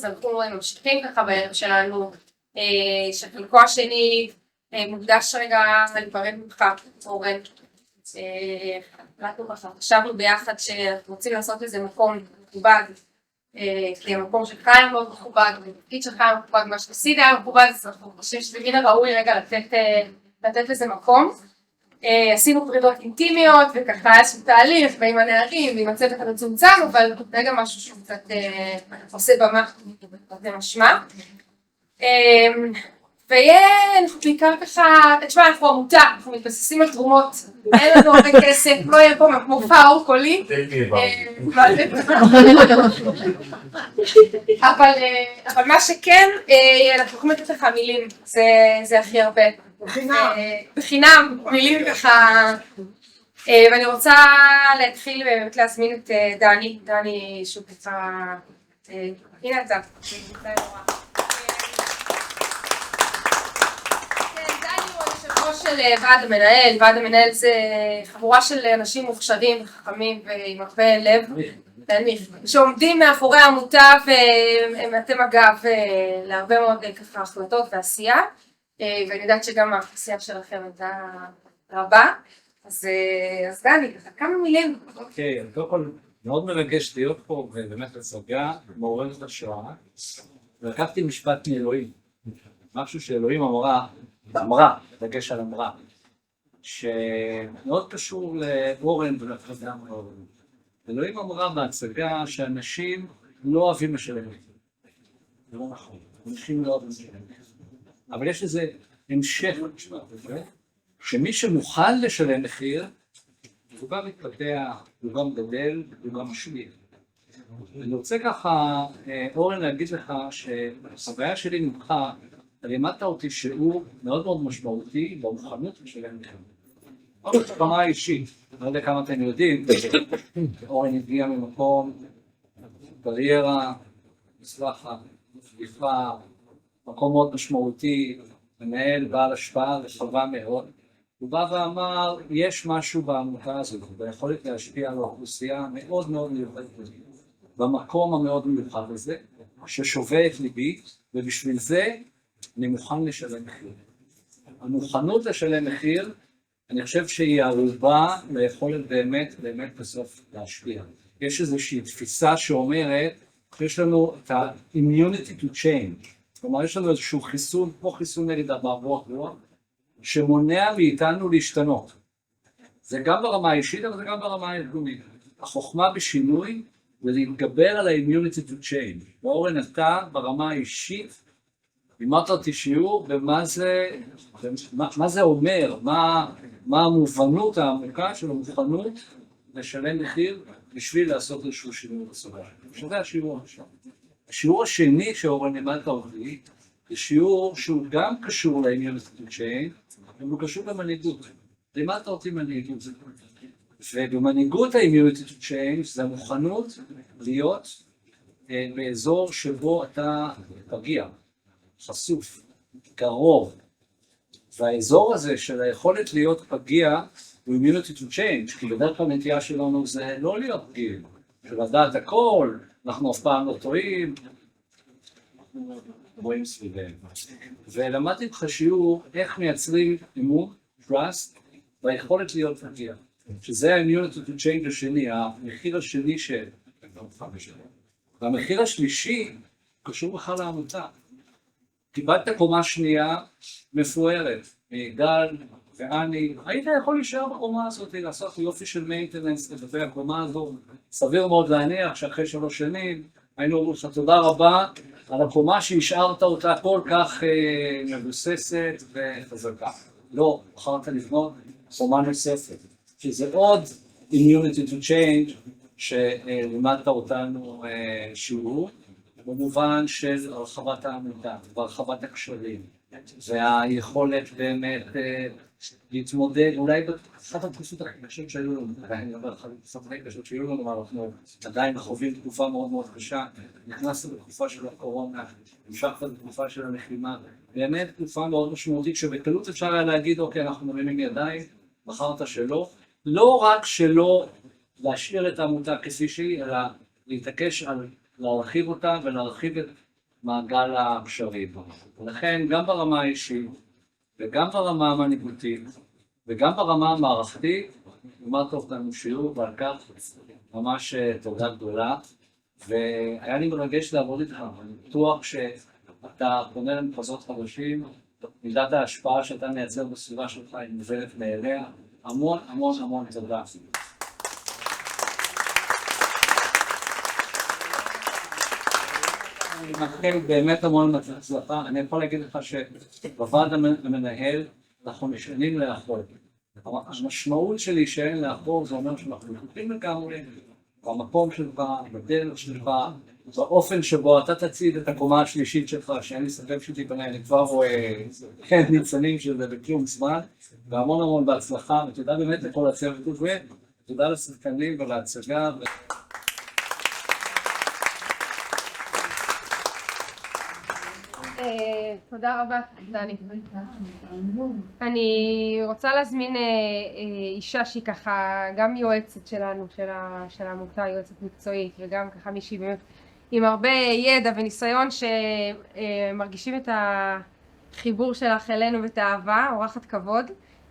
אז אנחנו ממשיכים ככה בערב שלנו, שחלקו השני מוקדש רגע להיפרד ממך, אורן. החלטנו ככה, חשבנו ביחד שאנחנו רוצים לעשות איזה מקום מכובד, כי המקום שלך היה מאוד מכובד, והתפקיד שלך היה מכובד, מה שעשית היה מכובד, אז אנחנו חושבים שזה מן הראוי רגע לתת לזה מקום. עשינו פרידות אינטימיות וככה איזשהו תהליך ועם הנערים ועם הצוות המצומצם, אבל זה גם משהו שהוא קצת עושה במה משמע. ואנחנו בעיקר ככה, תשמע, אנחנו עמותה, אנחנו מתבססים על תרומות, אין לנו הרבה כסף, לא יהיה פה מופע אור קולי. אבל מה שכן, אנחנו יכולים לתת לך מילים, זה הכי הרבה. בחינם, מילים ככה. ואני רוצה להתחיל באמת להזמין את דני שהוא ככה, הנה אתה. של ועד המנהל זה חבורה של אנשים מוכשרים וחכמים ועם הרבה לב שעומדים מאחורי העמותה, ואתם אגב להרבה מאוד ככה החלטות ועשייה, ואני יודעת שגם העשייה שלכם הייתה רבה. אז דני, כמה מילים. אוקיי, קודם כל מאוד מרגש להיות פה ובאמת לסוגיה מעוררת השראה. לקחתי משפט מאלוהים, משהו שאלוהים אמרה, דגש על אמרה, שמאוד קשור לאורן ולפרדם אורן. אלוהים אמרה בהצגה שאנשים לא אוהבים לשלם מחיר. זה לא נכון, אנשים לא אוהבים לשלם מחיר. אבל יש איזה המשך למשפט הזה, שמי שמוכן לשלם מחיר, הוא גם מתפתח, הוא גם גדל, הוא גם משמיע. אני רוצה ככה, אורן, להגיד לך שהחוויה שלי ממך, לימדת אותי שיעור מאוד מאוד משמעותי במוכנות לשלם מחיר. עוד ברמה האישית, לא יודע כמה אתם יודעים, אורן הגיע ממקום, קריירה, מצלחת, מפליפה, מקום מאוד משמעותי, מנהל, בעל השפעה רחבה מאוד. הוא בא ואמר, יש משהו בעמותה הזאת, ביכולת להשפיע על האוכלוסייה מאוד מאוד מיוחדת, במקום המאוד מיוחד הזה, ששובה את ליבי, ובשביל זה אני מוכן לשלם מחיר. המוכנות לשלם מחיר, אני חושב שהיא ערובה ליכולת באמת בסוף להשפיע. יש איזושהי תפיסה שאומרת, יש לנו את ה-immunity to change, כלומר יש לנו איזשהו חיסון, כמו חיסון נגד אבעבועות רוח, שמונע מאיתנו להשתנות. זה גם ברמה האישית, אבל זה גם ברמה הארגונית. החוכמה בשינוי ולהתגבר על ה-immunity to change. ואורן, אתה ברמה האישית, לימדת אותי שיעור במה זה אומר, מה המובנות העמוקה של המוכנות לשלם מחיר בשביל לעשות איזשהו שינוי בסוגיה. שזה השיעור הראשון. השיעור השני שאורן לימדת אותי, זה שיעור שהוא גם קשור ל-immunity to change, אבל הוא קשור למנהיגות. לימדת אותי מנהיגות. ובמנהיגות ה-immunity to change זה המוכנות להיות באזור שבו אתה פגיע. חשוף, קרוב, והאזור הזה של היכולת להיות פגיע הוא immunity to change, כי בדרך כלל הנטייה שלנו זה לא להיות פגיעים, של לדעת הכל, אנחנו אף פעם לא טועים, רואים סביבנו. ולמדתי לך שיעור איך מייצרים אמון, trust, והיכולת להיות פגיע, שזה ה-immunity to change השני, המחיר השני והמחיר השלישי קשור בכלל לעמותה. קיבלת קומה שנייה מפוארת, גל ואני, היית יכול להישאר בקומה הזאת, לעשות יופי של maintenance לגבי הקומה הזו. סביר מאוד להניח שאחרי 3 שנים היינו אומרים לך תודה רבה על הקומה שהשארת אותה כל כך מבוססת וחזקה. לא, בחרת לבנות קומה נוספת, שזה עוד immunity to change שלימדת אותנו שיעור. במובן של הרחבת העמותה והרחבת הקשרים והיכולת באמת להתמודד, אולי באחת התקופות הכי קשות שהיו לנו, אני אומר לך, בתקופות הכי קשות שהיו לנו, אנחנו עדיין חווים תקופה מאוד מאוד קשה, נכנסנו בתקופה של הקורונה, המשכנו בתקופה של הלחימה, באמת תקופה מאוד משמעותית שבקלות אפשר היה להגיד, אוקיי, אנחנו מרימים ידיים, בחרת שלא, לא רק שלא להשאיר את העמותה כפי שהיא, אלא להתעקש על להרחיב אותה ולהרחיב את מעגל הקשרים. ולכן גם ברמה האישית וגם ברמה המנהיגותית וגם ברמה המערכתית, לימדת אותנו שיעור, ועל כך ממש תודה גדולה. והיה לי מרגש לעבוד איתך, אני בטוח שאתה פונה למחוזות חדשים, מידת ההשפעה שאתה מייצר בסביבה שלך היא מובנת מאליה. המון המון המון תודה. אני מאחל באמת המון הצלחה. אני יכול להגיד לך שבוועד המנהל אנחנו נשענים לאחור. המשמעות של להישען לאחור זה אומר שאנחנו נכנסים לגמרי במקום שלך, בדרך שלך, באופן שבו אתה תציד את הקומה השלישית שלך, שאין לי ספק שתיבנה, אני כבר רואה ניצנים של זה בכלום זמן, והמון המון בהצלחה, ותודה באמת לכל הצוות הזה, ותודה לשחקנים ולהצגה. תודה רבה, דני. אני רוצה להזמין אישה שהיא ככה גם יועצת שלנו, של העמותה, יועצת מקצועית, וגם ככה מישהי באמת עם הרבה ידע וניסיון שמרגישים את החיבור שלך אלינו ואת האהבה, אורחת כבוד.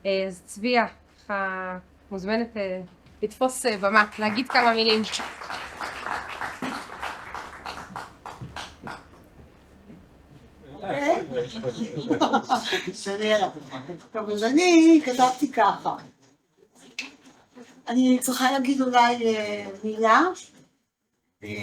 אז צביה, ככה מוזמנת לתפוס במה, להגיד כמה מילים. טוב, אז אני כתבתי ככה. אני צריכה להגיד אולי מילה,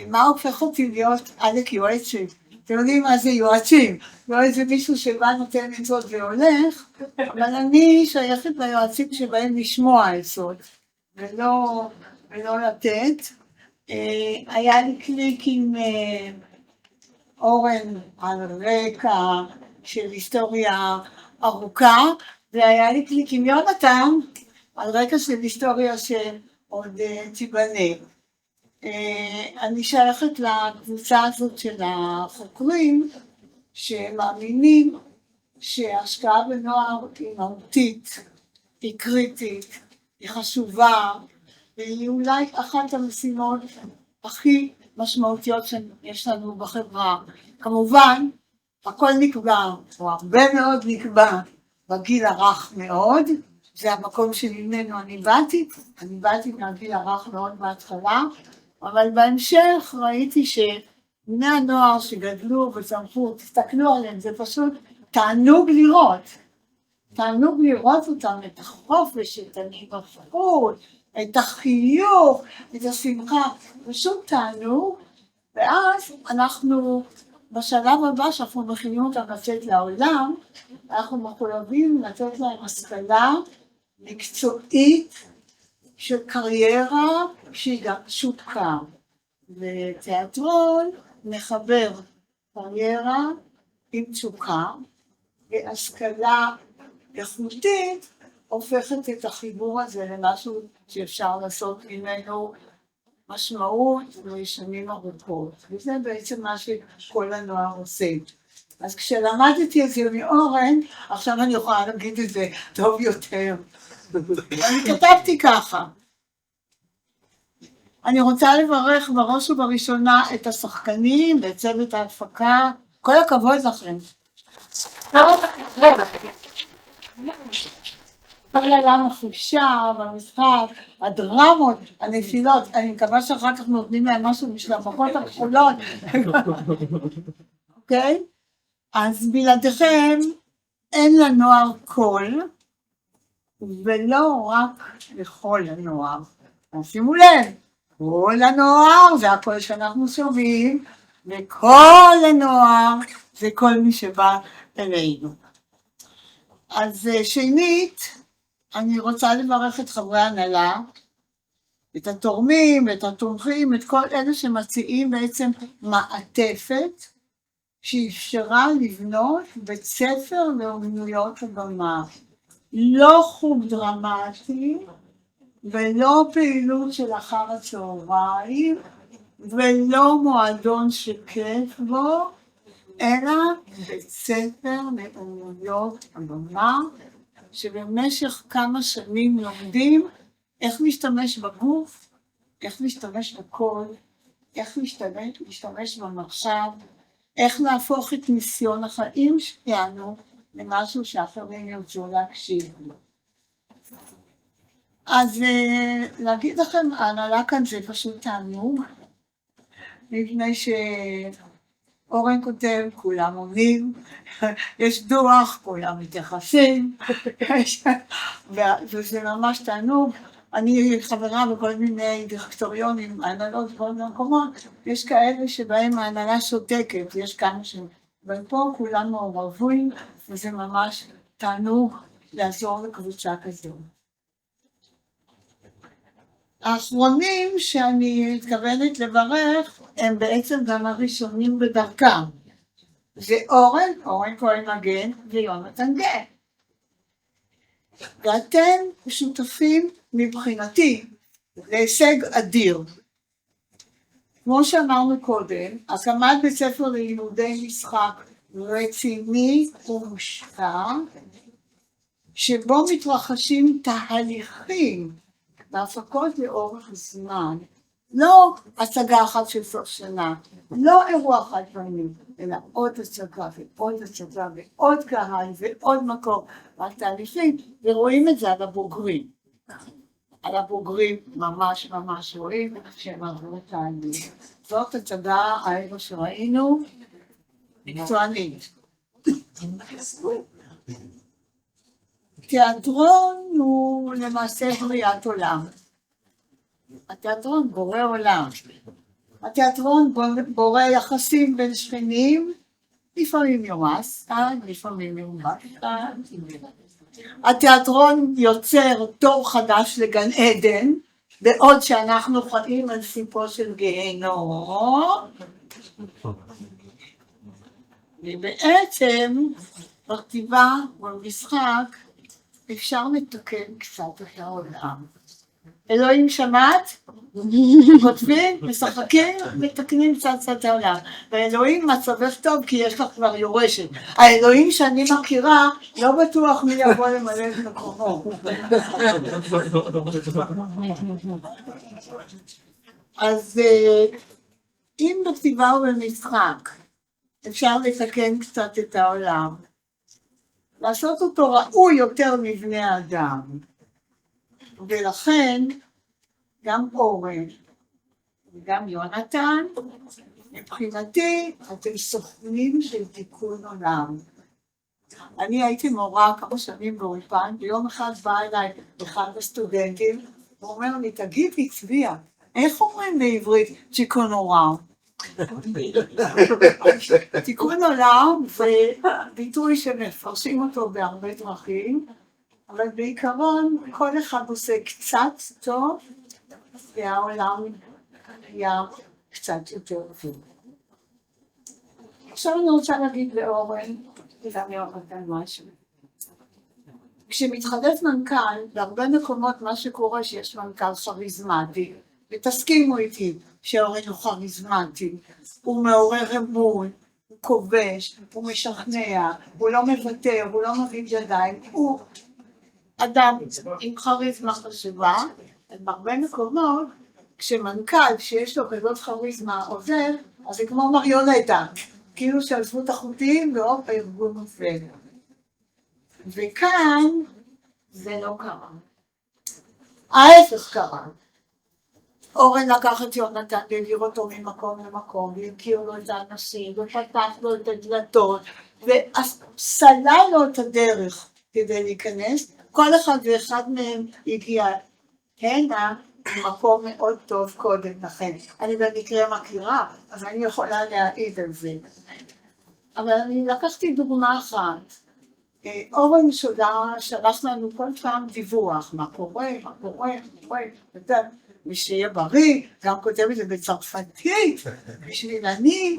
מה הופך אותי להיות עלק יועצת? אתם יודעים מה זה יועצים? יועץ זה מישהו שבא נותן עצות והולך, אבל אני שייכת ליועצים שבהם לשמוע עצות ולא לתת. היה לי קליק עם אורן על רקע של היסטוריה ארוכה, והיה לי קליק עם יונתן על רקע של היסטוריה שעוד תיבנה. אני שייכת לקבוצה הזאת של החוקרים שמאמינים שהשקעה בנוער היא מהותית, היא קריטית, היא חשובה, והיא אולי אחת המשימות הכי משמעותיות שיש לנו בחברה. כמובן, הכל נקבע, או הרבה מאוד נקבע, בגיל הרך מאוד, זה המקום שממנו אני באתי מהגיל הרך מאוד בהתחלה, אבל בהמשך ראיתי שבני הנוער שגדלו וצמחו, תסתכלו עליהם, זה פשוט תענוג לראות אותם, את החופש, את הנבחרות, את החיוך, את השמחה, פשוט תענוג. ואז אנחנו בשלב הבא שאנחנו מכינים אותם לצאת לעולם, אנחנו מחויבים לתת להם השכלה מקצועית של קריירה שהיא גם תשוקה. ותיאטרון מחבר קריירה עם תשוקה, והשכלה איכותית הופכת את החיבור הזה למשהו שאפשר לעשות ממנו משמעות לשנים ארוכות, וזה בעצם מה שכל הנוער עושה. אז כשלמדתי את זה מאורן, עכשיו אני יכולה להגיד את זה טוב יותר. אני כתבתי ככה. אני רוצה לברך בראש ובראשונה את השחקנים ואת צוות ההפקה. כל הכבוד לכם. כל העולם החופשה, במשחק, הדרמות, הנפילות, אני מקווה שאחר כך נותנים להם משהו בשביל המכות הכחולות. אוקיי? אז בלעדיכם אין לנוער קול, ולא רק לכל הנוער. שימו לב, כל הנוער זה הקול שאנחנו שומעים, וכל הנוער זה כל מי שבא אלינו. אז שנית, אני רוצה לברך את חברי הנהלה, את התורמים, את התומכים, את כל אלה שמציעים בעצם מעטפת שאפשרה לבנות בית ספר לאומנויות הבמה. לא חוג דרמטי ולא פעילות של אחר הצהריים ולא מועדון שכיף בו, אלא בית ספר לאומנויות הבמה שבמשך כמה שנים לומדים איך להשתמש בגוף, איך להשתמש בקול, איך להשתמש במחשב, איך להפוך את ניסיון החיים שלנו למשהו שאחרים ירצו להקשיב. אז להגיד לכם, ההנהלה כאן זה פשוט תענוג, לפני שאורן כותב, כולם עונים, יש דוח, כולם מתייחסים, וזה ממש תענוג. אני חברה בכל מיני דירקטוריונים, הנהלות בכל מיני מקומות, יש כאלה שבהם ההנהלה שותקת, יש כמה ופה כולם מעורבים, וזה ממש תענוג לעזור לקבוצה כזו. האחרונים שאני מתכוונת לברך הם בעצם גם הראשונים בדרכם. זה אורן כהן מגן ויונתן גאה. ואתם שותפים מבחינתי להישג אדיר. כמו שאמרנו קודם, הקמת בית ספר ללימודי משחק רציני ומושקע, שבו מתרחשים תהליכים בהפקות לאורך זמן, לא הצגה אחת של סוף שנה, לא אירוע חד פעמי, אלא עוד הצגה ועוד הצגה ועוד קהל ועוד מקום, והתהליכים, ורואים את זה על הבוגרים. על הבוגרים ממש רואים שהם עברו תהליך. זאת הצגה האלו שראינו, מקצוענית. תיאטרון הוא למעשה בריאת עולם. התיאטרון בורא עולם. התיאטרון בורא יחסים בין שכנים, לפעמים יומס, לפעמים יומס. התיאטרון יוצר תור חדש לגן עדן, בעוד שאנחנו חיים על סיפו של גיהנום. ובעצם בכתיבה ובמשחק אפשר לתקן קצת את העולם. אלוהים שמעת? כותבים, משחקים, מתקנים קצת את העולם. ואלוהים מצבך טוב כי יש לך כבר יורשת. האלוהים שאני מכירה לא בטוח מי יבוא למלא את מקומו. אז אם בכתיבה ובמשחק אפשר לתקן קצת את העולם, לעשות אותו ראוי יותר מבני האדם. ולכן גם אורן וגם יונתן, מבחינתי אתם סוכנים של תיקון עולם. אני הייתי מורה כמה שנים באולפן, ויום אחד בא אליי אחד הסטודנטים, הוא אומר לי, תגידי צביה, איך אומרים בעברית תיקון עולם? תיקון עולם זה ביטוי שמפרשים אותו בהרבה דרכים, אבל בעיקרון כל אחד עושה קצת טוב, והעולם היה קצת יותר טוב. עכשיו אני רוצה להגיד לאורן, ואני אומר כאן משהו. כשמתחלף מנכ"ל, בהרבה מקומות מה שקורה שיש מנכ"ל כריזמטי, ותסכימו איתי שאורן הוא כריזמטי, הוא מעורר אמון, הוא כובש, הוא משכנע, הוא לא מוותר, הוא לא מביא ידיים, הוא אדם עם כריזמה חשובה. בהרבה מקומות, כשמנכ"ל שיש לו כזאת כריזמה עוזר, אז זה כמו מריונטה, כאילו שלפו את החוטים ואופ הארגון עובד. וכאן זה לא קרה. ההפך קרה. אורן לקח את יונתן והעביר אותו ממקום למקום, והכיר לו את האנשים, ופתח לו את הדלתות, וסלל לו את הדרך כדי להיכנס. כל אחד ואחד מהם הגיע הנה ממקום מאוד טוב קודם לכן. אני במקרה מכירה, אז אני יכולה להעיד על זה. אבל אני לקחתי דוגמה אחת. אורן שלח לנו כל פעם דיווח, מה קורה, ושיהיה בריא, גם כותב את זה בצרפתית, בשביל אני,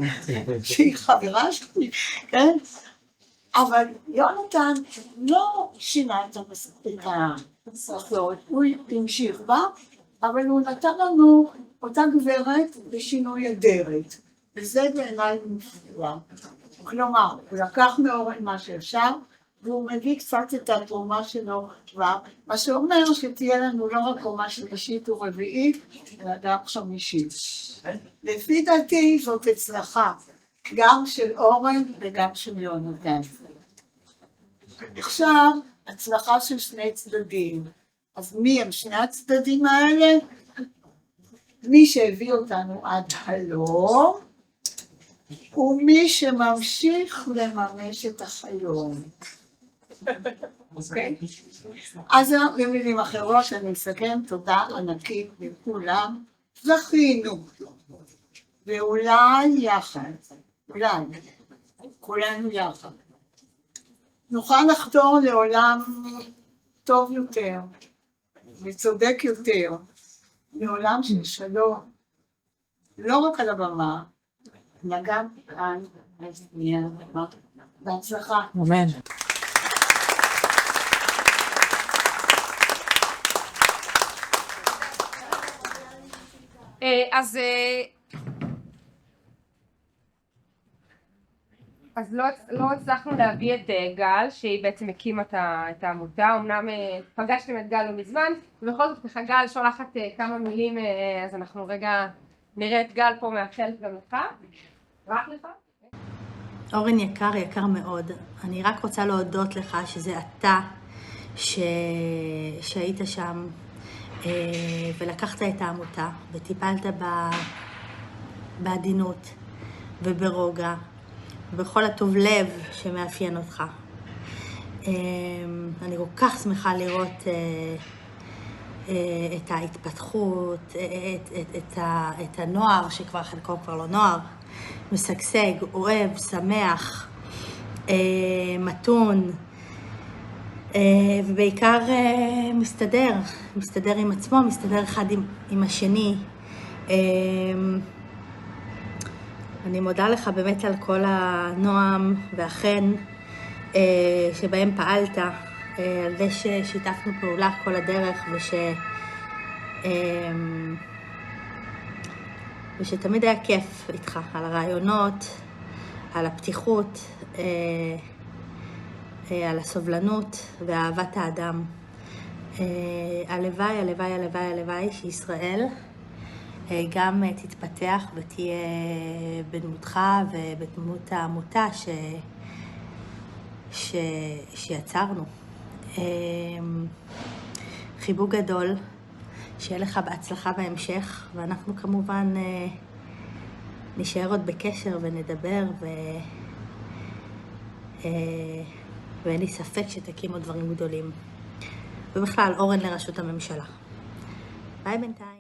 שהיא חברה שלי, כן? אבל יונתן לא שינה את המסכות, הוא המשיך בה, אבל הוא נתן לנו אותה גברת בשינוי אדרת, וזה בעיניי מפתיע. כלומר, הוא לקח מאורן מה שאפשר, והוא מביא קצת את התרומה שלו כבר, מה שאומר שתהיה לנו לא רק קומה שלישית ורביעית, אלא גם חמישית. לפי דעתי זאת הצלחה, גם של אורן וגם של יונתן. עכשיו, הצלחה של שני צדדים. אז מי הם שני הצדדים האלה? מי שהביא אותנו עד הלום, ומי שממשיך לממש את החלום. אוקיי? אז במילים אחרות אני מסכם, תודה ענקית לכולם, זכינו, ואולי יחד, אולי, כולנו יחד, נוכל לחתור לעולם טוב יותר, וצודק יותר, לעולם של שלום, לא רק על הבמה, אלא גם כאן, בהצלחה. אמן. אז לא הצלחנו להביא את גל, שהיא בעצם הקימה את העמותה. אמנם פגשתם את גל לא מזמן, ובכל זאת ככה גל שולחת כמה מילים, אז אנחנו רגע נראה את גל פה מאחלת גם לך. רק לך? אורן יקר, יקר מאוד. אני רק רוצה להודות לך שזה אתה שהיית שם ולקחת את העמותה וטיפלת בעדינות וברוגע ובכל הטוב לב שמאפיין אותך. אני כל כך שמחה לראות את ההתפתחות, את הנוער שכבר חלקו כבר לא נוער, משגשג, אוהב, שמח, מתון, ובעיקר מסתדר עם עצמו, מסתדר אחד עם השני. אני מודה לך באמת על כל הנועם והחן שבהם פעלת, על זה ששיתפנו פעולה כל הדרך ושתמיד היה כיף איתך, על הרעיונות, על הפתיחות, על הסובלנות ואהבת האדם. הלוואי, הלוואי, הלוואי, הלוואי שישראל גם תתפתח ותהיה בדמותך ובדמות העמותה שיצרנו. חיבוק גדול, שיהיה לך בהצלחה בהמשך, ואנחנו כמובן נשאר עוד בקשר ונדבר, ואין לי ספק שתקים עוד דברים גדולים. ובכלל, אורן לראשות הממשלה. ביי בינתיים.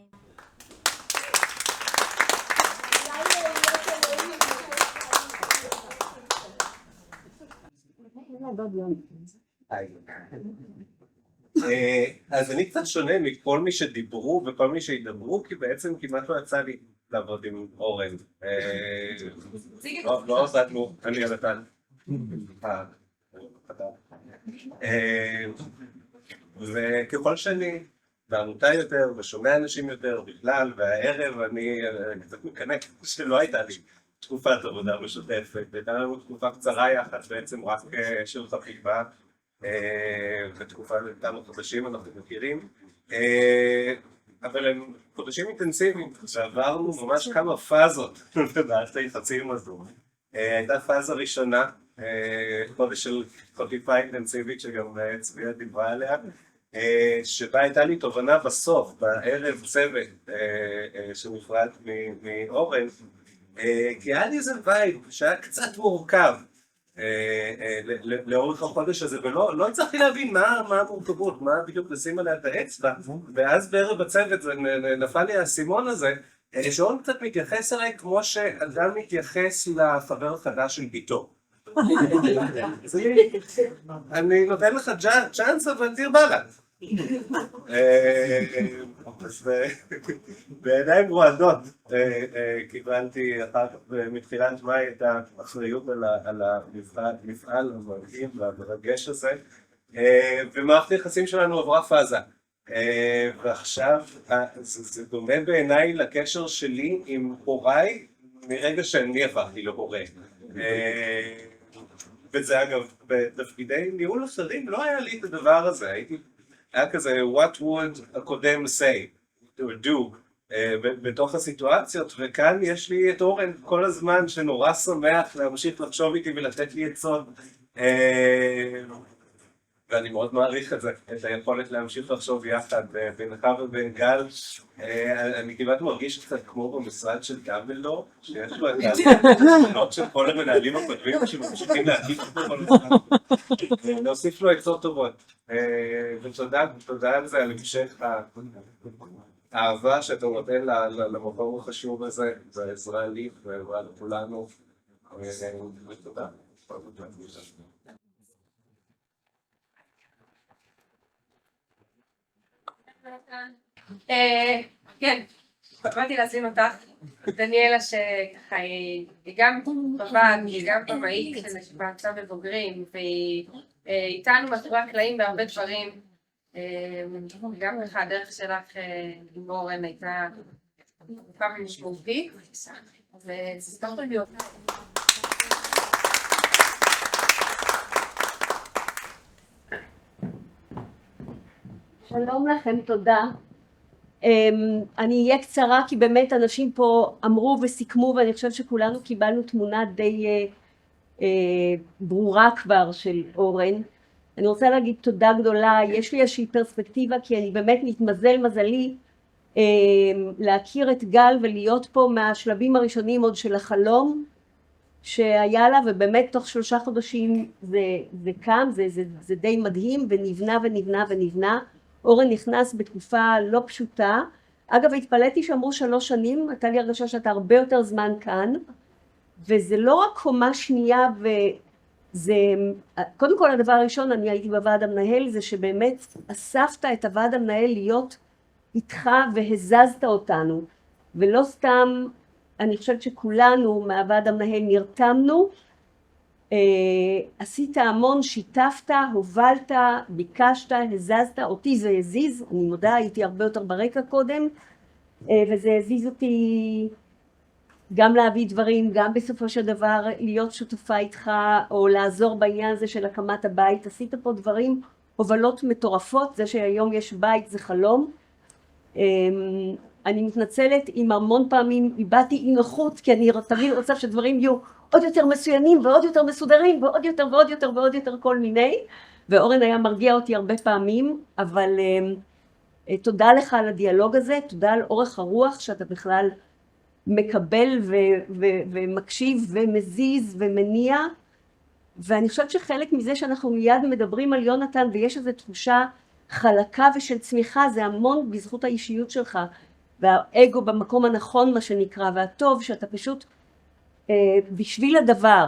אז אני קצת שונה מכל מי שדיברו וכל מי שידברו, כי בעצם כמעט לא יצא לי לעבוד עם אורן. לא עבדנו, אני יונתן. וככל שאני בעמותה יותר ושומע אנשים יותר בכלל, והערב אני קצת מקנא שלא הייתה לי תקופת עבודה משותפת, והייתה לנו תקופה קצרה יחד, בעצם רק של חפיפה, ותקופה כמה חודשים אנחנו מכירים, אבל הם חודשים אינטנסיביים, שעברנו ממש כמה פאזות במערכת היחסים הזו. הייתה פאזה ראשונה, חודש של חפיפה אינטנסיבית שגם צביה דיברה עליה, שבה הייתה לי תובנה בסוף, בערב צוות שנפרד מאורן, כי היה לי איזה וייב שהיה קצת מורכב לאורך החודש הזה, ולא הצלחתי להבין מה המורכבות, מה בדיוק לשים עליה את האצבע, ואז בערב הצוות נפל לי האסימון הזה, שאורן קצת מתייחס אליי כמו שאדם מתייחס לחבר החדש של ביתו. אני נותן לך צ'אנס אבל דיר באללה. אז בעיניים רועדות קיבלתי אחר כך מתחילת מאי את האחריות על המפעל המרהיב והמרגש הזה, ומערכת היחסים שלנו עברה פאזה, ועכשיו זה דומה בעיניי לקשר שלי עם הוריי מרגע שאני הפכתי להורה. וזה אגב, בתפקידי ניהול אחרים לא היה לי את הדבר הזה, היה כזה what would הקודם say or do, בתוך הסיטואציות, וכאן יש לי את אורן כל הזמן שנורא שמח להמשיך לחשוב איתי ולתת לי עצות, ואני מאוד מעריך את זה, את היכולת להמשיך לחשוב יחד בינך ובין גל. אני כמעט מרגיש קצת כמו במשרד של דמבלדור, שיש לו את התמונות של כל המנהלים הקודמים שממשיכים להקיף אותו כל הזמן, להוסיף לו עצות טובות. ותודה על זה, על המשך האהבה שאתה נותן למקום החשוב הזה, זה עזרה לי ועזרה לכולנו. ותודה. כן, באתי להזמין אותך, דניאלה שככה היא גם בוועד, היא גם במאית שבעצה בבוגרים, והיא איתנו מאחורי הקלעים בהרבה דברים, גם לך הדרך שלך עם אורן הייתה ארוכה ומשמעותית, אז תסתכל לי אותה. שלום לכם, תודה. אני אהיה קצרה כי באמת אנשים פה אמרו וסיכמו, ואני חושבת שכולנו קיבלנו תמונה די ברורה כבר של אורן. אני רוצה להגיד תודה גדולה, יש לי איזושהי פרספקטיבה כי אני באמת מתמזל מזלי להכיר את גל ולהיות פה מהשלבים הראשונים עוד של החלום שהיה לה, ובאמת תוך 3 חודשים זה קם, זה די מדהים, ונבנה ונבנה ונבנה. אורן נכנס בתקופה לא פשוטה. אגב, התפלאתי שאמרו 3 שנים, הייתה לי הרגשה שאתה הרבה יותר זמן כאן, וזה לא רק קומה שנייה, וזה, קודם כל הדבר הראשון, אני הייתי בוועד המנהל, זה שבאמת אספת את הוועד המנהל להיות איתך והזזת אותנו, ולא סתם, אני חושבת שכולנו מהוועד המנהל נרתמנו, עשית המון, שיתפת, הובלת, ביקשת, הזזת, אותי זה הזיז, אני מודה, הייתי הרבה יותר ברקע קודם, וזה הזיז אותי גם להביא דברים, גם בסופו של דבר להיות שותפה איתך, או לעזור בעניין הזה של הקמת הבית. עשית פה דברים, הובלות מטורפות, זה שהיום יש בית זה חלום. אני מתנצלת אם המון פעמים איבדתי אי נוחות, כי אני תמיד רוצה שדברים יהיו עוד יותר מסוימים ועוד יותר מסודרים ועוד יותר ועוד יותר ועוד יותר כל מיני, ואורן היה מרגיע אותי הרבה פעמים, אבל תודה לך על הדיאלוג הזה, תודה על אורך הרוח שאתה בכלל מקבל ומקשיב ומזיז ומניע, ואני חושבת שחלק מזה שאנחנו מיד מדברים על יונתן ויש איזו תחושה חלקה ושל צמיחה, זה המון בזכות האישיות שלך והאגו במקום הנכון מה שנקרא, והטוב שאתה פשוט בשביל הדבר,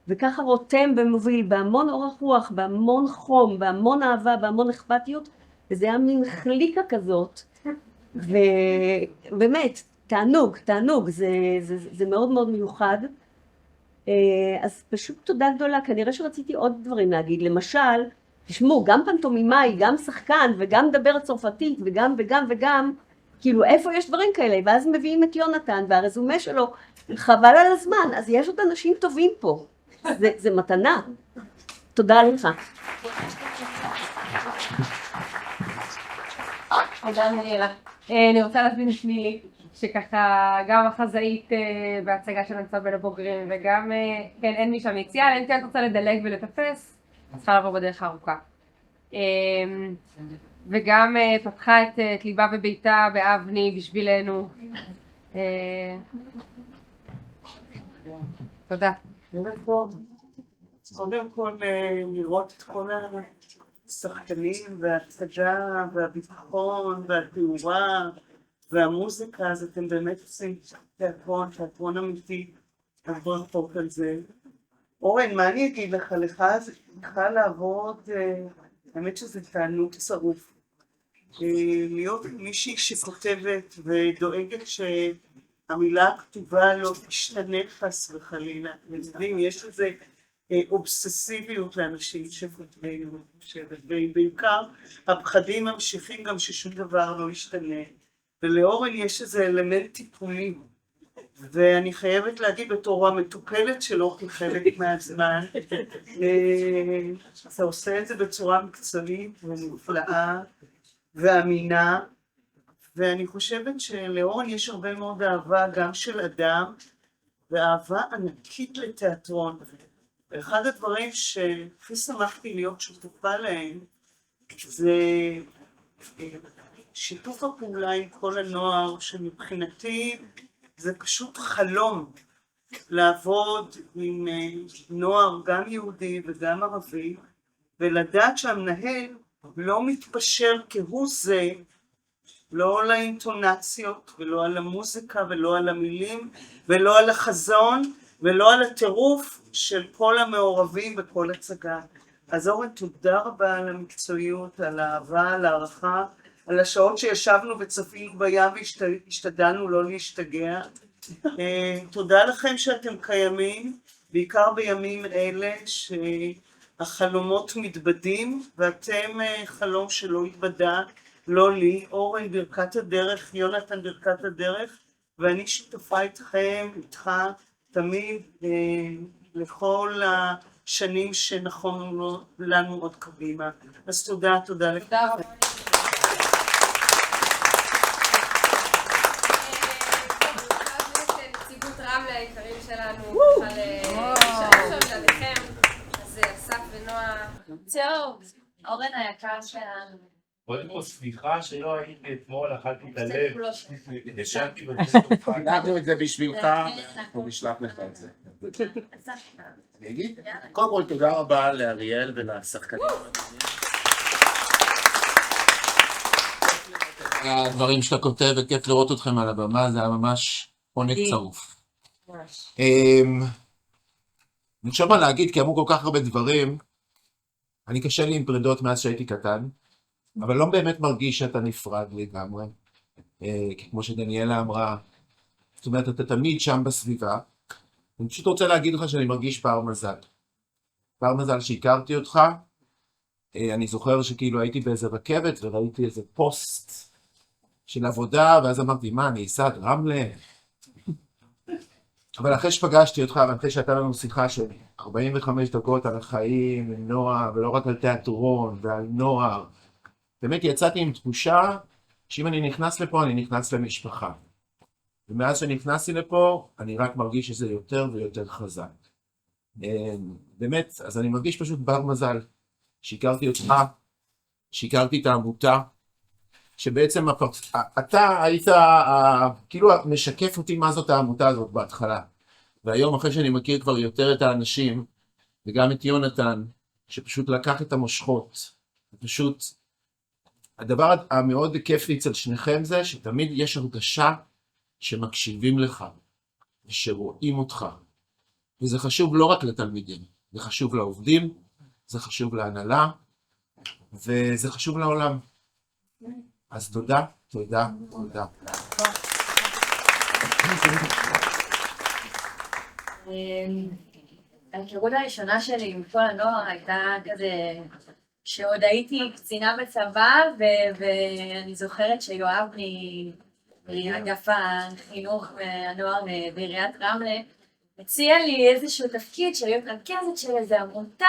וככה רותם ומוביל בהמון אורך רוח, בהמון חום, בהמון אהבה, בהמון אכפתיות, וזה היה מין חליקה כזאת, ובאמת תענוג, זה מאוד מאוד מיוחד. אז פשוט תודה גדולה, כנראה שרציתי עוד דברים להגיד, למשל, תשמעו, גם פנטומימאי, גם שחקן, וגם מדבר צרפתית, וגם, כאילו איפה יש דברים כאלה, ואז מביאים את יונתן, והרזומה שלו, חבל על הזמן, אז יש עוד אנשים טובים פה, זה מתנה. תודה לך. תודה דניאלה. אני רוצה להזמין את מילי, שככה גם החזאית בהצגה של המצב בין הבוגרים, וגם, כן, אין מי שם יציאה, אין תיאת רוצה לדלג ולטפס, אז צריכה לעבור בדרך הארוכה. וגם פתחה את ליבה וביתה באבני בשבילנו. תודה. קודם כל לראות את כל השחקנים וההצגה והביטחון והתאורה והמוזיקה, אז אתם באמת עושים תיאטרון אמיתי, אז ברכות על זה. אורן, מה אני אגיד לך? לך לעבוד, האמת שזה תענוג צרוף. להיות מישהי שכותבת ודואגת שהמילה הכתובה לא תשתנה חס וחלילה. יש לזה אובססיביות לאנשים שכותבים, ובעיקר הפחדים ממשיכים גם ששום דבר לא ישתנה. ולאורן יש איזה אלמנט טיפולי, ואני חייבת להגיד בתור המטופלת שלו כחלק מהזמן, אתה עושה את זה בצורה מקצועית ונפלאה ואמינה, ואני חושבת שלאורן יש הרבה מאוד אהבה גם של אדם, ואהבה ענקית לתיאטרון. ואחד הדברים שהכי שמחתי להיות שותפה להם, זה שיתוף הפעולה עם כל הנוער, שמבחינתי זה פשוט חלום לעבוד עם נוער גם יהודי וגם ערבי, ולדעת שהמנהל לא מתפשר כהוא זה, לא על האינטונציות ולא על המוזיקה ולא על המילים ולא על החזון ולא על הטירוף של כל המעורבים בכל הצגה. אז אורן, תודה רבה על המקצועיות, על האהבה, על הערכה, על השעות שישבנו וצפינו בים והשתדלנו לא להשתגע. תודה לכם שאתם קיימים, בעיקר בימים אלה שהחלומות מתבדים, ואתם חלום שלא התבדה, לא לי. אורן ברכת הדרך, יונתן ברכת הדרך, ואני שותפה איתכם, איתך, תמיד לכל השנים שנכונו לנו עוד קדימה. אז תודה, תודה לכם. תודה רבה. נציגות רמלה היקרים שלנו, שעכשיו שלכם, אז אסף ונועה. צהוב, אורן היקר שלנו. קודם כל סליחה שלא הייתי אתמול, אכלתי את הלב, ישנתי חילקנו את זה בשבילך, אנחנו נשלח לך את זה. אני אגיד, קודם כל תודה רבה לאריאל ולשחקנים. הדברים שאתה כותב וכיף לראות אתכם על הבמה, זה היה ממש עונג צרוף. אני חושב מה להגיד, כי אמרו כל כך הרבה דברים, אני קשה לי עם פרידות מאז שהייתי קטן, אבל לא באמת מרגיש שאתה נפרד לגמרי, כמו שדניאלה אמרה, זאת אומרת, אתה תמיד שם בסביבה. אני פשוט רוצה להגיד לך שאני מרגיש פער מזל. פער מזל שהכרתי אותך, אני זוכר שכאילו הייתי באיזה רכבת וראיתי איזה פוסט של עבודה, ואז אמרתי, מה, אני אסע עד רמלה? אבל אחרי שפגשתי אותך, ואחרי שהייתה לנו שיחה של 45 דקות על החיים, עם נוער, ולא רק על תיאטרון ועל נוער, באמת יצאתי עם תחושה שאם אני נכנס לפה, אני נכנס למשפחה. ומאז שנכנסתי לפה, אני רק מרגיש שזה יותר ויותר חזק. באמת, אז אני מרגיש פשוט בר מזל. שהכרתי אותך, שהכרתי את העמותה, שבעצם אתה היית כאילו משקף אותי מה זאת העמותה הזאת בהתחלה. והיום אחרי שאני מכיר כבר יותר את האנשים, וגם את יונתן, שפשוט לקח את המושכות, פשוט הדבר המאוד כיף אצל שניכם זה שתמיד יש הרגשה שמקשיבים לך, ושרואים אותך. וזה חשוב לא רק לתלמידים, זה חשוב לעובדים, זה חשוב להנהלה, וזה חשוב לעולם. אז תודה, תודה, תודה. ההיכרות הראשונה שלי עם כל הנוער הייתה כזה, שעוד הייתי קצינה בצבא, ואני זוכרת שיואב מאגף החינוך והנוער בעיריית רמלה, הציע לי איזשהו תפקיד של להיות רכזת של איזה עמותה,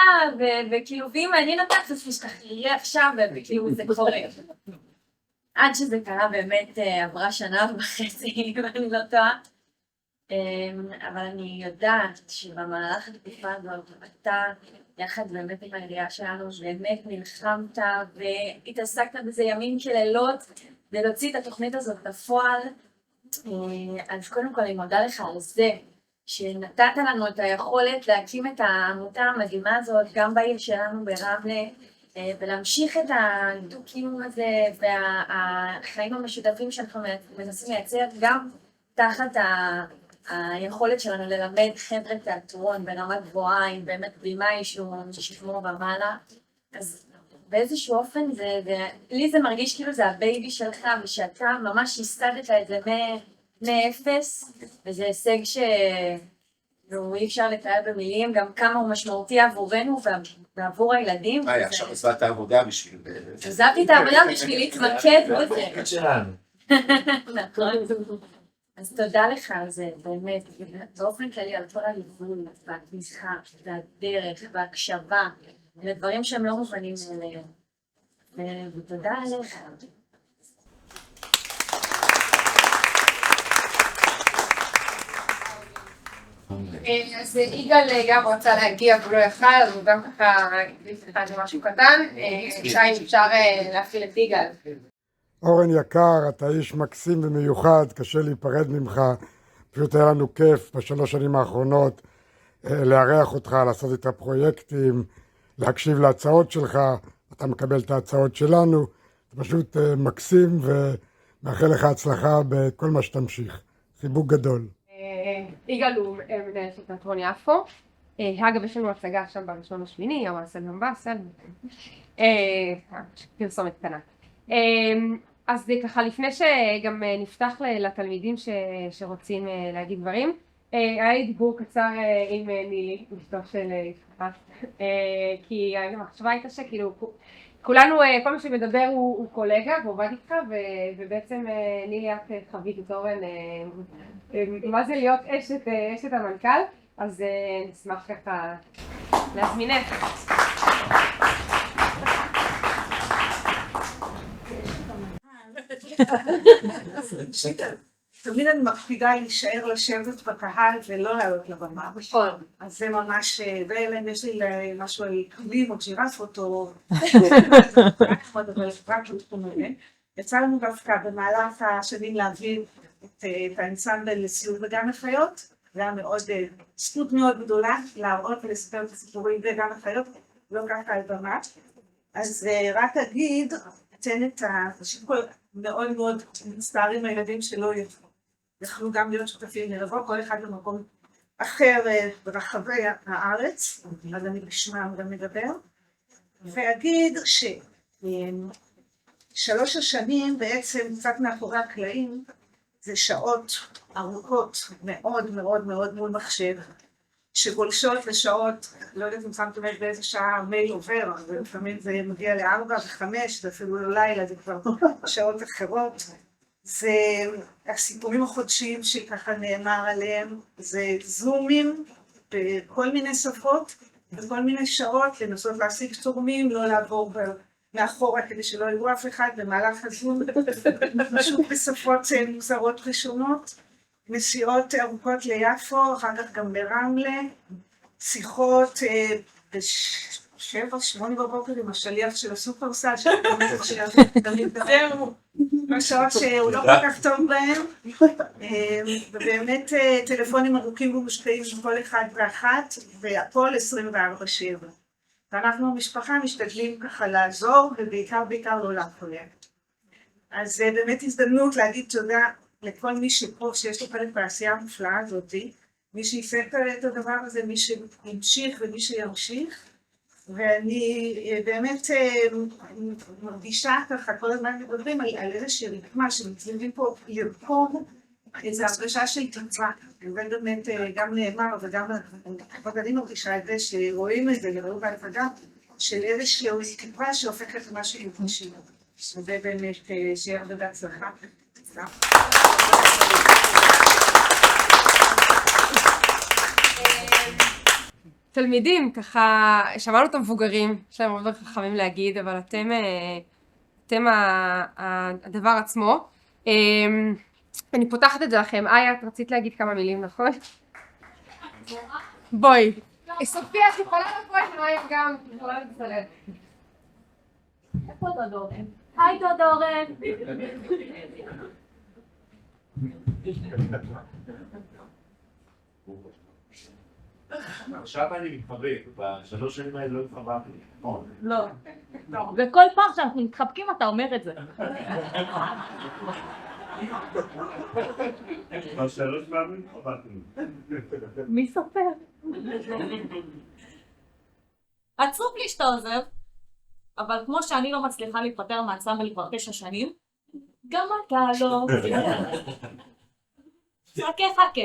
וכאילו, ואם מעניין אותך, אז תשתחררי עכשיו, וכאילו זה קורה. עד שזה קרה באמת עברה שנה וחצי, אם אני לא טועה. אבל אני יודעת שבמהלך התקופה הזאת, אתה יחד באמת עם העירייה שלנו, באמת נלחמת והתעסקת בזה ימים כלילות, ולהוציא את התוכנית הזאת לפועל. אז קודם כל אני מודה לך על זה, שנתת לנו את היכולת להקים את העמותה המדהימה הזאת, גם בעיר שלנו ברמלה, ולהמשיך את הדו-קיום הזה, והחיים המשותפים שאנחנו מנסים לייצר, גם תחת היכולת שלנו ללמד חבר'ה תיאטרון ברמה גבוהה, עם באמת בימאי שהוא שכמו ומעלה. אז באיזשהו אופן לי זה מרגיש כאילו זה הבייבי שלך, ושאתה ממש ייסדת את זה מאפס, וזה הישג שאי אפשר לתאר במילים, גם כמה הוא משמעותי עבורנו ועבור הילדים. עכשיו עזבת את העבודה בשביל... עזבתי את העבודה בשביל להתמקד בזה. שלנו. נכון. אז תודה לך על זה, באמת, באופן כללי על כל הליווי, והתמיכה, והדרך, וההקשבה, לדברים שהם לא מובנים אליהם. ותודה עליך. אז יגאל גם רצה להגיע ולא יכל, אז הוא גם ככה הקליט לך איזה משהו קטן. שי, אפשר להפעיל את יגאל. אורן יקר, אתה איש מקסים ומיוחד, קשה להיפרד ממך, פשוט היה לנו כיף בשלוש שנים האחרונות לארח אותך, לעשות את הפרויקטים, להקשיב להצעות שלך, אתה מקבל את ההצעות שלנו, זה פשוט מקסים ומאחל לך הצלחה בכל מה שתמשיך. חיבוק גדול. יגאל הוא מנהל של תיאטרון יפו. אגב, יש לנו הצגה עכשיו בראשון השמיני, המעשה גם באסל. פרסומת קטנה. אז ככה לפני שגם נפתח לתלמידים שרוצים להגיד דברים, היה לי דיבור קצר עם נילי, אשתו של יפעת, כי המחשבה הייתה שכאילו כולנו, כל מי שמדבר הוא קולגה ועובד איתך, ובעצם נילי את חווית את אורן מה זה להיות אשת המנכ"ל, אז נשמח ככה להזמינך. תמיד אני מקפידה להישאר לשבת בקהל ולא לעלות לבמה. נכון. אז זה ממש, ואלן יש לי משהו על כלים או ג'ירפות או... יצא לנו דווקא במהלך השנים להביא את האנסמבל לסיור בגן החיות. זה היה מאוד, זכות מאוד גדולה להראות ולספר את הסיפורים בגן החיות, לא ככה על במה. אז רק אגיד, אתן את השיקול מאוד מאוד מצטערים הילדים שלא יכלו גם להיות שותפים לרבו, כל אחד במקום אחר ברחבי הארץ, אז אני בשמם גם מדבר, ואגיד ששלוש השנים בעצם קצת מאחורי הקלעים, זה שעות ארוכות מאוד מאוד מאוד מול מחשב, שגולשות לשעות, לא יודעת אם שמתם לב באיזה שעה המייל עובר, ולפעמים זה מגיע ל4 ו5, ואפילו ללילה זה כבר שעות אחרות. זה הסיפורים החודשיים שככה נאמר עליהם, זה זומים בכל מיני שפות, בכל מיני שעות, לנסות להשיג תורמים, לא לעבור מאחורה כדי שלא יראו אף אחד במהלך הזום, פשוט בשפות מוזרות ראשונות. נסיעות ארוכות ליפו, אחר כך גם ברמלה, שיחות ב7-8 בבוקר עם השליח של הסופרסל, זהו, בשעות שהוא לא כל כך טוב בהם, ובאמת טלפונים ארוכים ומושקעים עם כל אחד ואחת, והכל 24/7. ואנחנו המשפחה משתדלים ככה לעזור, ובעיקר לא להפריע. אז זה באמת הזדמנות להגיד תודה לכל מי שפה, שיש לו חלק בעשייה המופלאה הזאת, מי שיפק את הדבר הזה, מי שימשיך ומי שימשיך, ואני באמת מרגישה ככה, כל הזמן מדברים על איזושהי רקמה שמצליבים פה לרקום איזו הרגשה של תקווה, ובאמת גם נאמר וגם אני מרגישה את זה שרואים את זה, לראו בהפגה, של איזושהי תקווה שהופכת למשהו מפגשים. וזה באמת שיהיה הרבה בהצלחה. תלמידים, ככה, שמענו את המבוגרים, יש להם הרבה חכמים להגיד, אבל אתם הדבר עצמו. אני פותחת את זה לכם. איה, את רצית להגיד כמה מילים, נכון? בואי. סופיה, את יכולה לבוא עם איה גם, את יכולה לצלם. איפה דודורן? היי דודורן! עכשיו אני מתחבק, בשלוש שנים האלה לא התחבקתי, נכון? לא. וכל פעם שאנחנו מתחבקים אתה אומר את זה. בשלוש פעמים התחבקתי. מי סופר? עצוב לי שאתה עוזב, אבל כמו שאני לא מצליחה להיפטר מהאנסמבל כבר 9 שנים, גם אתה לא. חכה.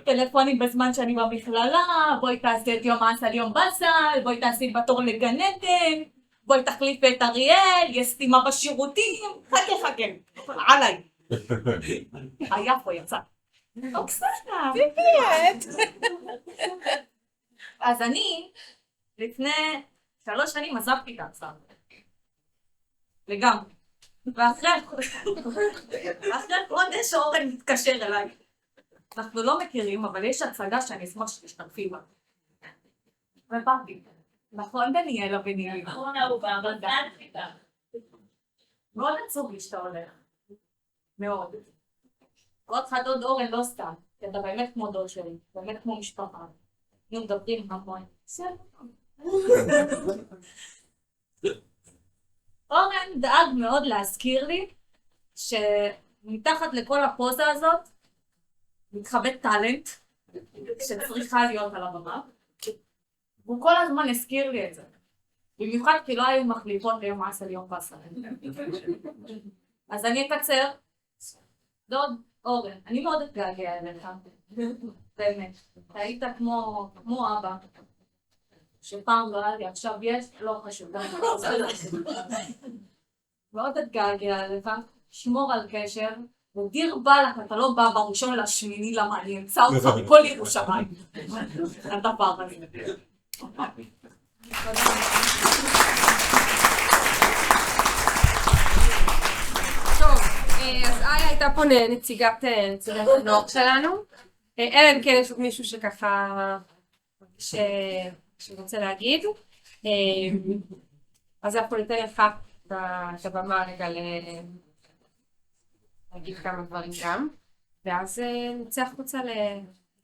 טלפונים בזמן שאני במכללה, בואי תעשי את יום האנסל יום בסל, בואי תעשי בתור לגן עדן, בואי תחליף את אריאל, יש סתימה בשירותים, חכה, עליי. היה פה יצא. אוקסנה. ציפית. אז אני, לפני 3 שנים עזבתי את האנסמבל. לגמרי. ואחרי חודש אורן מתקשר אליי. אנחנו לא מכירים, אבל יש הצגה שאני אשמח שתשתתפי בה. ובאתי. נכון, דניאלה ונילי? נכון, אהובה, בגדתי. מאוד עצוב לי שאתה הולך. מאוד. עוד חדוד אורן לא סתם, כי אתה באמת כמו דוד שלי, באמת כמו משפחה. אנחנו מדברים המון. אורן דאג מאוד להזכיר לי שמתחת לכל הפוזה הזאת מתחבא טלנט שצריכה להיות על הבמה. והוא כל הזמן הזכיר לי את זה. במיוחד כי לא היו מחליפות ליום עשה ליום בסה. אז אני אקצר. דוד אורן, אני מאוד אתגעגע אליך. באמת. אתה היית כמו אבא. שפעם לא היה לי, עכשיו יש, לא חשוב. מאוד אתגעגע אליך. שמור על קשר. ודיר בלק, אתה לא בא בראשון לשמיני למה אני אמצא אותך בכל ירושלים. הדבר הזה. טוב, אז איה הייתה פה נציגת הנוער שלנו. אלא אם כן יש מישהו שככה שרוצה להגיד. אז אנחנו ניתן לך את הבמה רגע להגיד כמה דברים גם, ואז נצא החוצה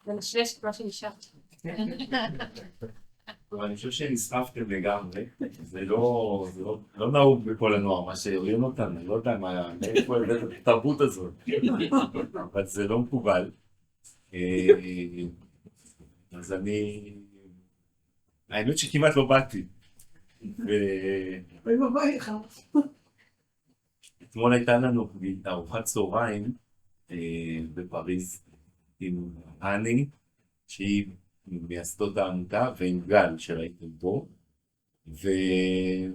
לנשלש את מה שנשאר. אני חושב שנסחפתם לגמרי, זה לא נהוג בכל הנוער, מה שיורים אותנו, אני לא יודע מאיפה הבאת את התרבות הזאת, אבל זה לא מקובל. אז האמת שכמעט לא באתי. אתמול הייתה לנו ארוחת צהריים בפריז עם אני, שהיא מייסדות העמותה, ועם גל שראיתם פה, ועם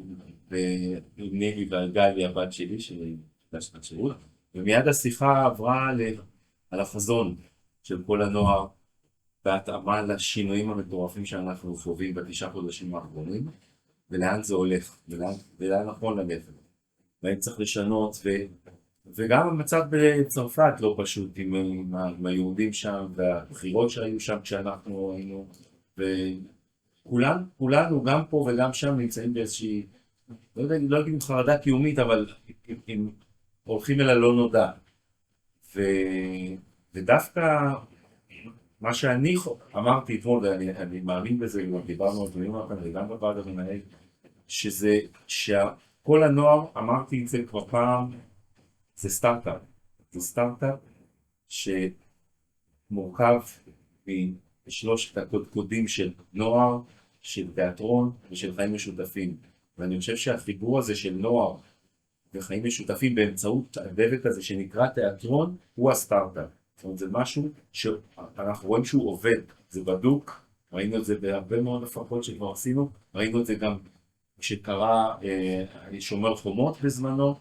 נילי והגל הבת שלי, שהיא שנת שירות, ומיד השיחה עברה על החזון של כל הנוער, בהתאמה לשינויים המטורפים שאנחנו חווים ב9 חודשים האחרונים, ולאן זה הולך, ולאן נכון ללכת. והאם צריך לשנות, וגם המצב בצרפת לא פשוט עם היהודים שם, והבחירות שהיו שם כשאנחנו היינו, וכולנו, גם פה וגם שם, נמצאים באיזושהי, לא אגיד עם חרדה קיומית, אבל הולכים אל הלא נודע. ודוווקא מה שאני אמרתי אתמול, ואני מאמין בזה, גם דיברנו על דברים אחרים, וגם בוועד המנהל, שכל הנוער, אמרתי את זה כבר פעם, זה סטארט-אפ. זה סטארט-אפ שמורכב משלושת הקודקודים של נוער, של תיאטרון ושל חיים משותפים. ואני חושב שהחיבור הזה של נוער וחיים משותפים באמצעות הדבק הזה שנקרא תיאטרון, הוא הסטארט-אפ. זאת אומרת, זה משהו שאנחנו רואים שהוא עובד, זה בדוק, ראינו את זה בהרבה מאוד הפקות שכבר עשינו, ראינו את זה גם כשקרה שומר חומות בזמנו,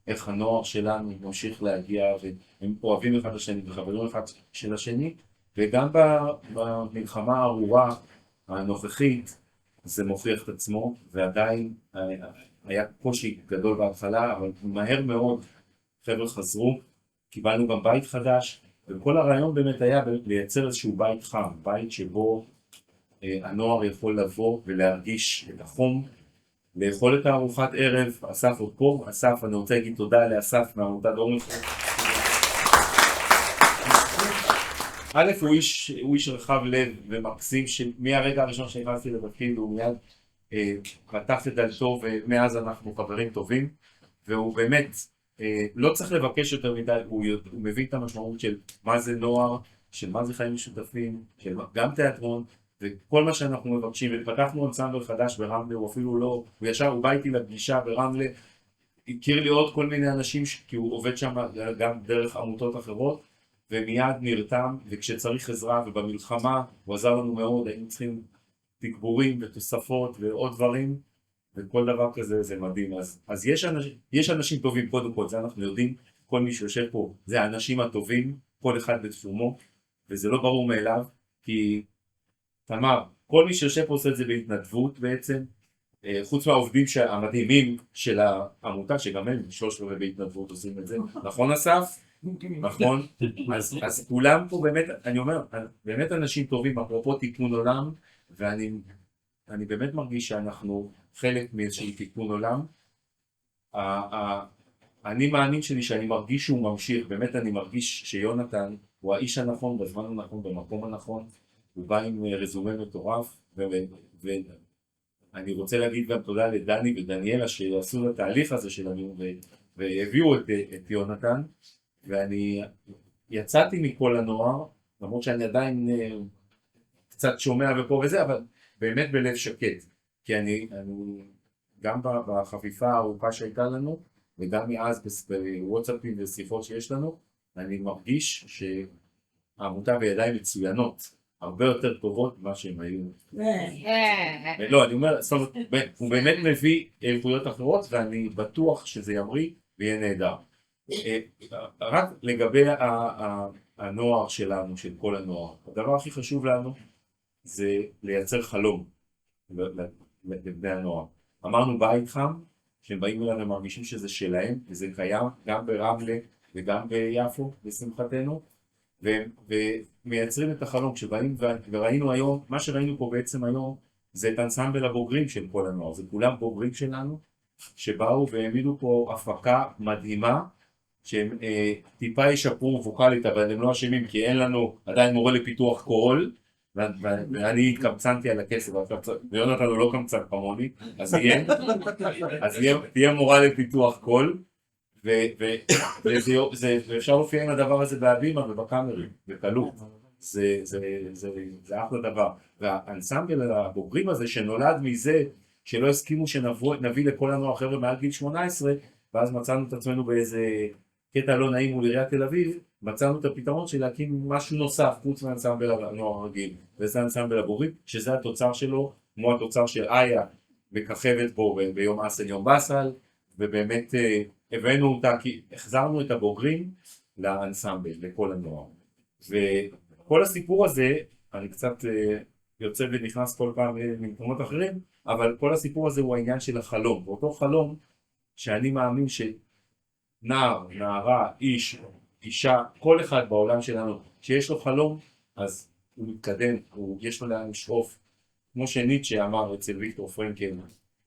איך הנוער שלנו ממשיך להגיע, והם אוהבים אחד לשני וחברים אחד של השני, וגם במלחמה הארורה הנוכחית, זה מוכיח את עצמו, ועדיין היה קושי גדול בהתחלה, אבל מהר מאוד חבר'ה חזרו, קיבלנו גם בית חדש, וכל הרעיון באמת היה לייצר איזשהו בית חם, בית שבו הנוער יכול לבוא ולהרגיש את החום, לאכול את הארוחת ערב. אסף עוד פה, אסף, אני רוצה להגיד תודה לאסף מעמותת אורן. א', הוא איש רחב לב ומקסים, שמהרגע הראשון שנכנסתי לתפקיד הוא מיד פתח את דלתו, ומאז אנחנו חברים טובים, והוא באמת לא צריך לבקש יותר מדי, הוא מבין את המשמעות של מה זה נוער, של מה זה חיים משותפים, של גם תיאטרון, וכל מה שאנחנו מבקשים. ופתחנו אנסמבל חדש ברמלה, הוא אפילו לא, הוא בא איתי לפגישה ברמלה, הכיר לי עוד כל מיני אנשים, כי הוא עובד שם גם דרך עמותות אחרות, ומיד נרתם, וכשצריך עזרה ובמלחמה, הוא עזר לנו מאוד, היינו צריכים תגבורים ותוספות ועוד דברים, וכל דבר כזה זה מדהים. אז יש אנשים טובים קודם כל, זה אנחנו יודעים, כל מי שיושב פה זה האנשים הטובים, כל אחד בתחומו, וזה לא ברור מאליו, כי תמר, כל מי שיושב פה עושה את זה בהתנדבות בעצם, חוץ מהעובדים המדהימים של העמותה, שגם הם 3 בהתנדבות עושים את זה, נכון אסף? נכון? אז כולם פה באמת, אני אומר, באמת אנשים טובים, אפרופו תיקון עולם, ואני באמת מרגיש שאנחנו חלק מאיזשהו תיקון עולם. אני מאמין שלי שאני מרגיש שהוא ממשיך, באמת אני מרגיש שיונתן הוא האיש הנכון, בזמן הנכון, במקום הנכון, הוא בא עם רזומה מטורף, ואני רוצה להגיד גם תודה לדני ודניאלה שעשו את התהליך הזה שלנו והביאו את יונתן, ואני יצאתי מכל הנוער, למרות שאני עדיין קצת שומע ופה וזה, אבל באמת בלב שקט, כי אני גם בחפיפה הארוכה שהייתה לנו, וגם מאז בוואטסאפים ושיחות שיש לנו, אני מרגיש שהעמותה בידיים מצוינות, הרבה יותר טובות ממה שהם היו. לא, אני אומר, זאת אומרת, הוא באמת מביא איכויות אחרות, ואני בטוח שזה ימריא ויהיה נהדר. רק לגבי הנוער שלנו, של כל הנוער, הדבר הכי חשוב לנו זה לייצר חלום לבני הנוער. אמרנו בית חם, שהם באים אלינו ומרגישים שזה שלהם, וזה קיים גם ברמלה וגם ביפו, לשמחתנו, ומייצרים את החלום. כשבאים וראינו היום, מה שראינו פה בעצם היום, זה את אנסמבל הבוגרים של כל הנוער, זה כולם בוגרים שלנו, שבאו והעמידו פה הפקה מדהימה, שהם טיפה ישפרו ווקלית, אבל הם לא אשמים, כי אין לנו עדיין מורה לפיתוח קול, ואני קמצנתי על הכסף, ויונתן הוא לא קמצן כמוני, אז תהיה מורה לפיתוח קול, ואפשר להופיע עם הדבר הזה בהבימה ובקאמרים, בקלות, זה אחלה דבר. והאנסמבל הבוגרים הזה שנולד מזה שלא הסכימו שנביא לכל הנוער חבר'ה מעל גיל 18, ואז מצאנו את עצמנו באיזה קטע לא נעים מול עיריית תל אביב, מצאנו את הפתרון של להקים משהו נוסף חוץ מהאנסמבל הנוער הרגיל, וזה האנסמבל הבוגרים, שזה התוצר שלו, כמו התוצר של איה מככבת בו ביום אסל יום בסל, ובאמת הבאנו אותה, כי החזרנו את הבוגרים לאנסמבל, לכל הנוער. וכל הסיפור הזה, אני קצת יוצא ונכנס כל פעם ממקומות אחרים, אבל כל הסיפור הזה הוא העניין של החלום, ואותו חלום שאני מאמין שנער, נערה, איש, אישה, כל אחד בעולם שלנו שיש לו חלום, אז הוא מתקדם, יש לו לאן לשאוף. כמו שניטשה אמר אצל ויקטור פרנקל,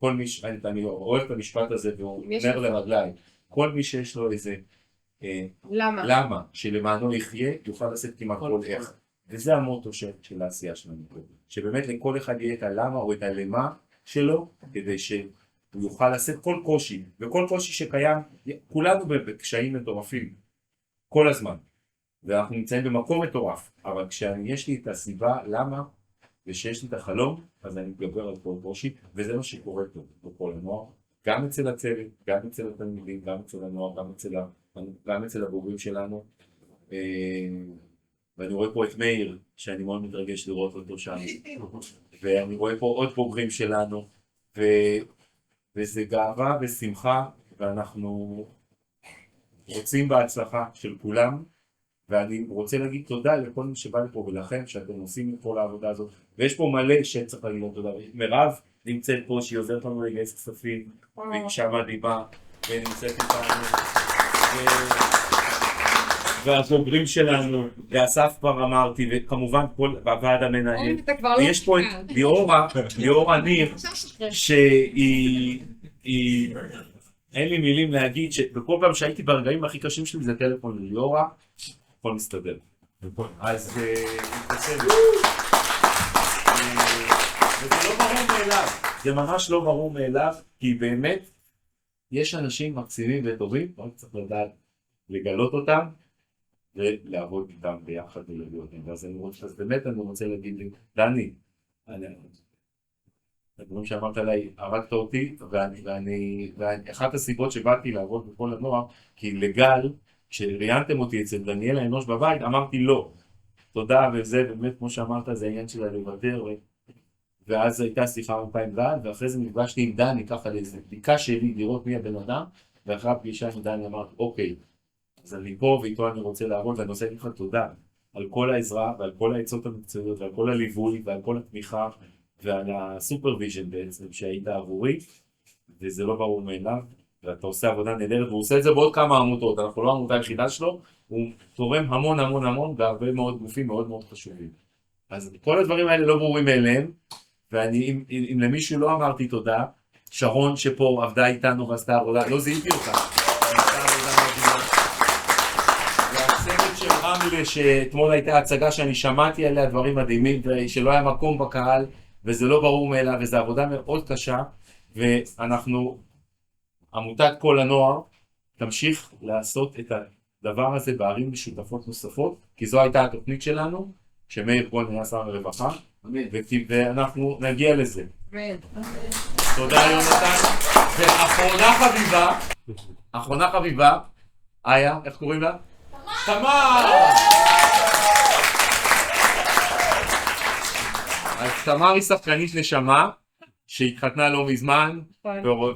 כל מי, אני אוהב את המשפט הזה והוא נר לרגליי, כל מי שיש לו איזה למה שלמענו יחיה, יוכל לעשות כמעט כל איך. וזה המוטו של העשייה שלנו, שבאמת לכל אחד יהיה את הלמה או את הלמה שלו, כדי שהוא יוכל לעשות כל קושי, וכל קושי שקיים, כולנו בקשיים מטורפים, כל הזמן, ואנחנו נמצאים במקום מטורף, אבל כשיש לי את הסיבה למה, ושיש לי את החלום, אז אני מתגבר על כל קושי, וזה מה שקורה פה בכל הנוער, גם אצל הצוות, גם אצל התלמידים, גם אצל הנוער, גם אצל הבוגרים שלנו, ואני רואה פה את מאיר, שאני מאוד מתרגש לראות אותו שם, ואני רואה פה עוד בוגרים שלנו, וזה גאווה ושמחה, ואנחנו רוצים בהצלחה של כולם, ואני רוצה להגיד תודה לכל מי שבא לפה ולכם, שאתם עושים את כל העבודה הזאת, ויש פה מלא שצריך להגיד תודה. מירב נמצאת פה, שהיא עוזרת לנו לגייס כספים, ואישה מדהימה, ונמצאת איתנו, והבוגרים שלנו, ואסף כבר אמרתי, וכמובן כל בוועד המנהל, ויש פה את ליאורה ניר, שהיא, אין לי מילים להגיד, שבכל פעם שהייתי ברגעים הכי קשים שלי זה טלפון לליאורה, הכל מסתדר. אז בסדר. וזה לא ברור מאליו, זה ממש לא ברור מאליו, כי באמת יש אנשים מקסימים וטובים, רק צריך לדעת לגלות אותם, ולעבוד איתם ביחד ולהביא אותם. אז באמת אני רוצה להגיד לי, דני, הדברים שאמרת עליי, הרגת אותי, ואחת הסיבות שבאתי לעבוד בכל הנוער, כי לגל, כשראיינתם אותי אצל דניאל האנוש בבית, אמרתי לא, תודה, וזה באמת, כמו שאמרת, זה העניין שלה לוותר, ואז הייתה שיחה הרבה עם גל, ואחרי זה נפגשתי עם דני, ככה לאיזו בדיקה שלי, לראות מי הבן אדם, ואחרי הפגישה עם דני אמרתי, אוקיי, אז אני פה ואיתו אני רוצה לעבוד, ואני רוצה להגיד לך תודה על כל העזרה, ועל כל העצות המקצועיות, ועל כל הליווי, ועל כל התמיכה, ועל הסופרוויז'ן בעצם שהיית עבורי, וזה לא ברור מאליו, ואתה עושה עבודה נהדרת, והוא עושה את זה בעוד כמה עמותות, אנחנו לא העמותה היחידה שלו, הוא תורם המון המון המון בהרבה מאוד גופים מאוד מאוד חשובים. אז כל הדברים האלה לא ברורים מאליהם, ואני, אם למישהו לא אמרתי תודה, שרון שפה עבדה איתנו ועשתה עבודה, לא זיהיתי אותה. והצוות של רמלה, שאתמול הייתה הצגה שאני שמעתי עליה דברים מדהימים, ושלא היה מקום בקהל, וזה לא ברור מאליו, וזו עבודה מאוד קשה, ואנחנו, עמותת כל הנוער, תמשיך לעשות את הדבר הזה בערים משותפות נוספות, כי זו הייתה התוכנית שלנו, שמאיר כהן היה שר הרווחה, ואנחנו נגיע לזה. תודה יונתן. ואחרונה חביבה, איה, איך קוראים לה? תמר! אז תמר היא שחקנית נשמה, שהתחתנה לא מזמן,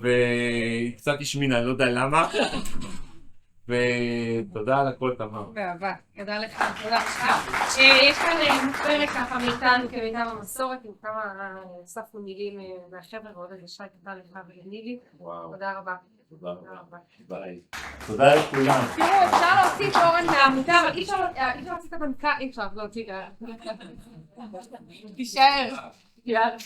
והיא קצת השמינה, אני לא יודע למה. ותודה על הכל, תמר. באהבה, תודה לך, תודה לך. יש כאן פרק ככה מאיתנו כמיטב המסורת, עם כמה אספנו מילים מהחבר'ה, ועוד איזה שי תודה לך ולנילי. תודה רבה. תודה רבה. ביי. תודה לכולם. תראו, אפשר להוציא את אורן מהעמותה, אבל אי אפשר להוציא את המנכ"ל, אי אפשר להוציא את ה... תישאר. יאללה.